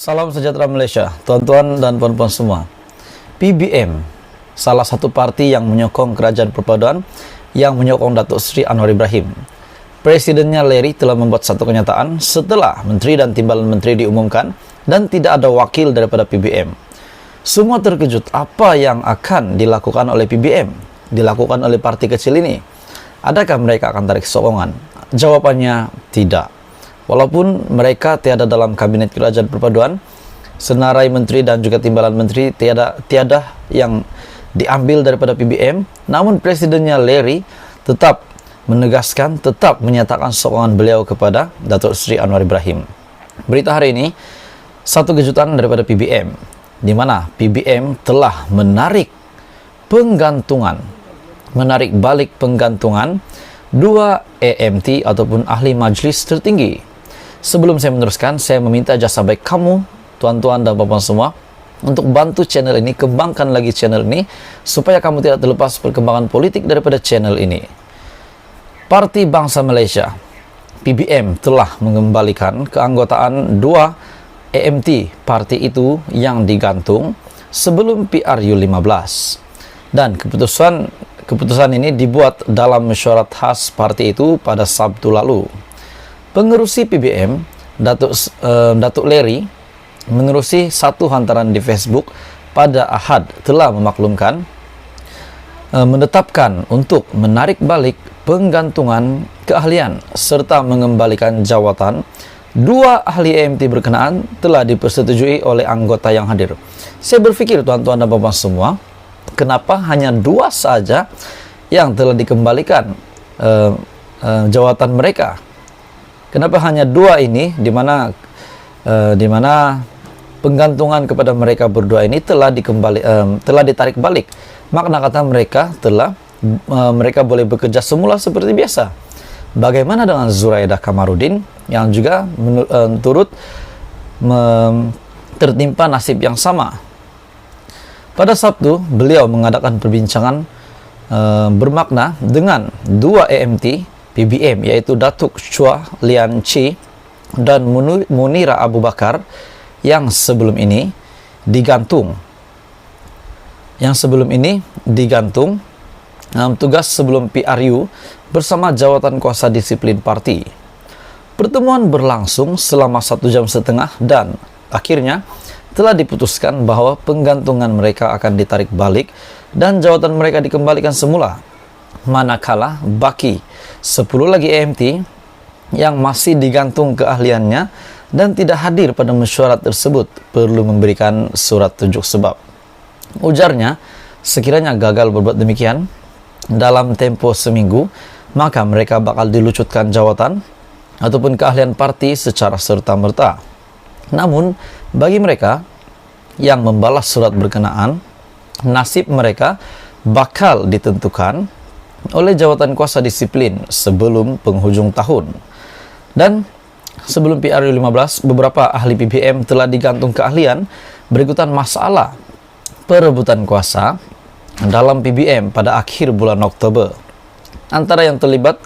Salam sejahtera Malaysia, tuan-tuan dan puan-puan semua. PBM, salah satu parti yang menyokong kerajaan perpaduan yang menyokong Datuk Seri Anwar Ibrahim. Presidennya Larry telah membuat satu kenyataan setelah menteri dan timbalan menteri diumumkan dan tidak ada wakil daripada PBM. Semua terkejut apa yang akan dilakukan oleh PBM, dilakukan oleh parti kecil ini. Adakah mereka akan tarik sokongan? Jawabannya tidak. Walaupun mereka tiada dalam kabinet kerajaan perpaduan, senarai menteri dan juga timbalan menteri tiada yang diambil daripada PBM, namun presidennya Larry tetap menegaskan, tetap menyatakan sokongan beliau kepada Datuk Seri Anwar Ibrahim. Berita hari ini, satu kejutan daripada PBM, di mana PBM telah menarik balik penggantungan dua AMT ataupun ahli majlis tertinggi. Sebelum saya meneruskan, saya meminta jasa baik kamu, tuan-tuan dan puan-puan semua, untuk bantu channel ini, kembangkan lagi channel ini, supaya kamu tidak terlepas perkembangan politik daripada channel ini. Parti Bangsa Malaysia, PBM, telah mengembalikan keanggotaan dua AMT parti itu yang digantung sebelum PRU 15. Dan keputusan ini dibuat dalam mesyuarat khas parti itu pada Sabtu lalu. Pengerusi PBM, Datuk Larry, menerusi satu hantaran di Facebook pada Ahad telah menetapkan untuk menarik balik penggantungan keahlian serta mengembalikan jawatan dua ahli AMT berkenaan telah dipersetujui oleh anggota yang hadir. Saya berfikir tuan-tuan dan puan-puan semua, kenapa hanya dua saja yang telah dikembalikan jawatan mereka? Kenapa hanya dua ini, di mana penggantungan kepada mereka berdua ini telah ditarik balik? Makna kata mereka boleh bekerja semula seperti biasa. Bagaimana dengan Zuraidah Kamarudin yang juga tertimpa nasib yang sama? Pada Sabtu, beliau mengadakan perbincangan bermakna dengan dua AMT PBM, yaitu Datuk Chua Lian Chi dan Munira Abu Bakar yang sebelum ini digantung tugas sebelum PRU bersama jawatan kuasa disiplin parti. Pertemuan berlangsung selama 1 jam setengah dan akhirnya telah diputuskan bahawa penggantungan mereka akan ditarik balik dan jawatan mereka dikembalikan semula. Manakala baki 10 lagi AMT yang masih digantung keahliannya dan tidak hadir pada mesyuarat tersebut perlu memberikan surat tunjuk sebab. Ujarnya, sekiranya gagal berbuat demikian dalam tempoh seminggu, maka mereka bakal dilucutkan jawatan ataupun keahlian parti secara serta-merta. Namun, bagi mereka yang membalas surat berkenaan, nasib mereka bakal ditentukan oleh jawatan kuasa disiplin sebelum penghujung tahun. Dan sebelum PRU 15, beberapa ahli PBM telah digantung keahlian berikutan masalah perebutan kuasa dalam PBM pada akhir bulan Oktober. Antara yang terlibat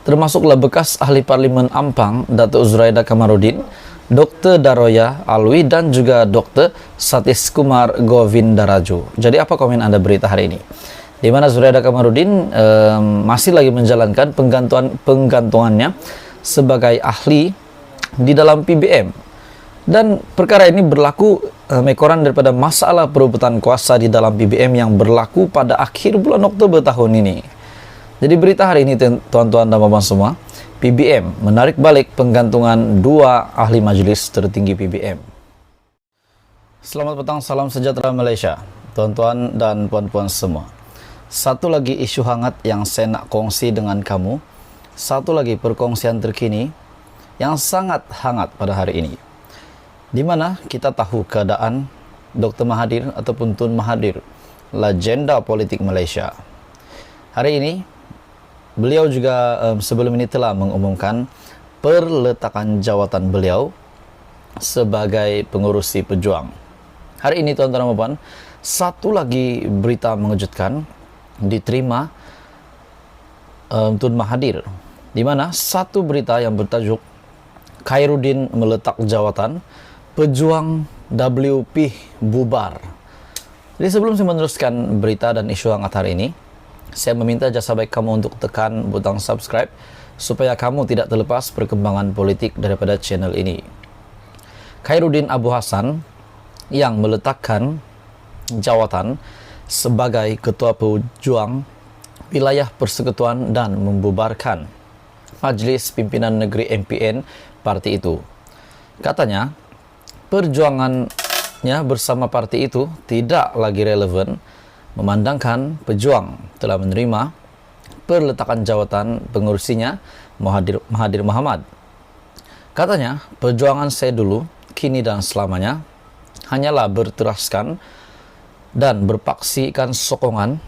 termasuklah bekas ahli Parlimen Ampang Datuk Zuraidah Kamarudin, Dr. Daroya Alwi dan juga Dr. Satish Kumar Govindaraju. Jadi apa komen Anda berita hari ini? Di mana Zuraidah Kamarudin masih lagi menjalankan penggantungannya sebagai ahli di dalam PBM. Dan perkara ini berlaku ekoran daripada masalah perebutan kuasa di dalam PBM yang berlaku pada akhir bulan Oktober tahun ini. Jadi berita hari ini tuan-tuan dan puan-puan semua, PBM menarik balik penggantungan dua ahli majlis tertinggi PBM. Selamat petang, salam sejahtera Malaysia, tuan-tuan dan puan-puan semua. Satu lagi isu hangat yang saya nak kongsi dengan kamu, satu lagi perkongsian terkini yang sangat hangat pada hari ini, di mana kita tahu keadaan Dr. Mahathir ataupun Tun Mahathir, legenda politik Malaysia. Hari ini beliau juga sebelum ini telah mengumumkan perletakan jawatan beliau sebagai pengurusi pejuang. Hari ini tuan-tuan dan puan, satu lagi berita mengejutkan diterima Tun Mahathir, di mana satu berita yang bertajuk Khairuddin meletak jawatan Pejuang WP bubar. Jadi sebelum saya meneruskan berita dan isu hangat hari ini, saya meminta jasa baik kamu untuk tekan butang subscribe supaya kamu tidak terlepas perkembangan politik daripada channel ini. Khairuddin Abu Hassan yang meletakkan jawatan sebagai Ketua Pejuang Wilayah Persekutuan dan membubarkan Majlis Pimpinan Negeri MPN parti itu. Katanya, perjuangannya bersama parti itu tidak lagi relevan memandangkan pejuang telah menerima perletakan jawatan pengurusinya Mahathir Mohamad. Katanya, perjuangan saya dulu, kini dan selamanya hanyalah berteraskan dan berpaksikan sokongan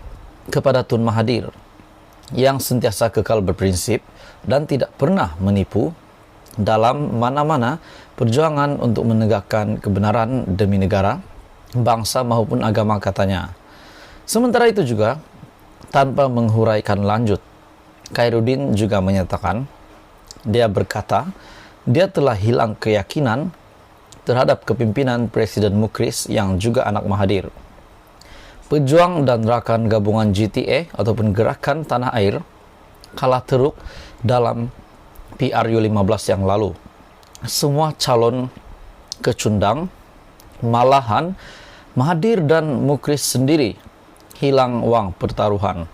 kepada Tun Mahathir yang sentiasa kekal berprinsip dan tidak pernah menipu dalam mana-mana perjuangan untuk menegakkan kebenaran demi negara, bangsa maupun agama, katanya. Sementara itu juga, tanpa menghuraikan lanjut, Khairuddin juga menyatakan, dia berkata, dia telah hilang keyakinan terhadap kepimpinan Presiden Mukris yang juga anak Mahathir. Pejuang dan rakan gabungan GTA ataupun Gerakan Tanah Air kalah teruk dalam PRU 15 yang lalu. Semua calon kecundang, malahan Mahathir dan Mukris sendiri hilang uang pertaruhan.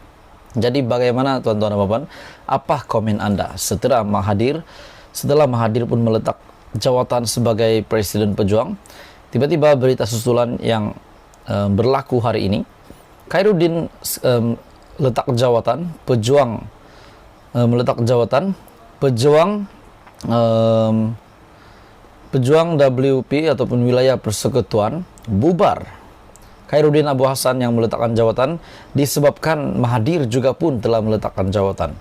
Jadi bagaimana tuan-tuan dan puan, apa komen Anda setelah Mahathir pun meletak jawatan sebagai Presiden Pejuang? Tiba-tiba berita susulan yang berlaku hari ini, Khairuddin letak jawatan pejuang pejuang WP ataupun Wilayah Persekutuan bubar. Khairuddin Abu Hassan yang meletakkan jawatan disebabkan Mahathir juga pun telah meletakkan jawatan.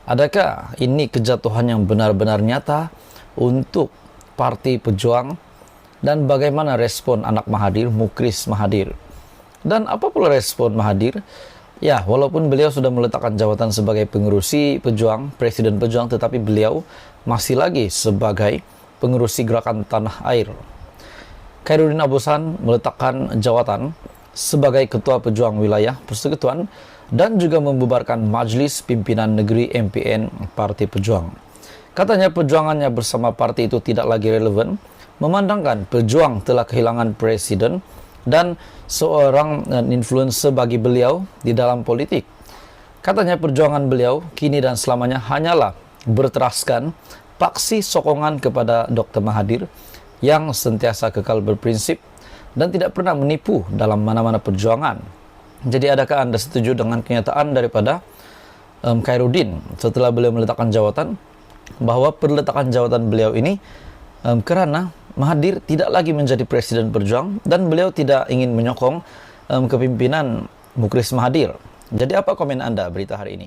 Adakah ini kejatuhan yang benar-benar nyata untuk parti pejuang? Dan bagaimana respon anak Mahathir, Mukris Mahathir? Dan apa pula respon Mahathir? Ya, walaupun beliau sudah meletakkan jawatan sebagai pengurusi pejuang, Presiden Pejuang, tetapi beliau masih lagi sebagai pengurusi Gerakan Tanah Air. Khairuddin Abu Hassan meletakkan jawatan sebagai Ketua Pejuang Wilayah Persekutuan dan juga membubarkan Majlis Pimpinan Negeri MPN Parti Pejuang. Katanya perjuangannya bersama parti itu tidak lagi relevan, memandangkan pejuang telah kehilangan presiden dan seorang influencer bagi beliau di dalam politik. Katanya perjuangan beliau kini dan selamanya hanyalah berteraskan paksi sokongan kepada Dr. Mahathir yang sentiasa kekal berprinsip dan tidak pernah menipu dalam mana-mana perjuangan. Jadi adakah Anda setuju dengan kenyataan daripada Khairuddin setelah beliau meletakkan jawatan bahwa perletakan jawatan beliau ini karena Mahathir tidak lagi menjadi Presiden Pejuang dan beliau tidak ingin menyokong kepimpinan Mukris Mahathir. Jadi apa komen Anda berita hari ini?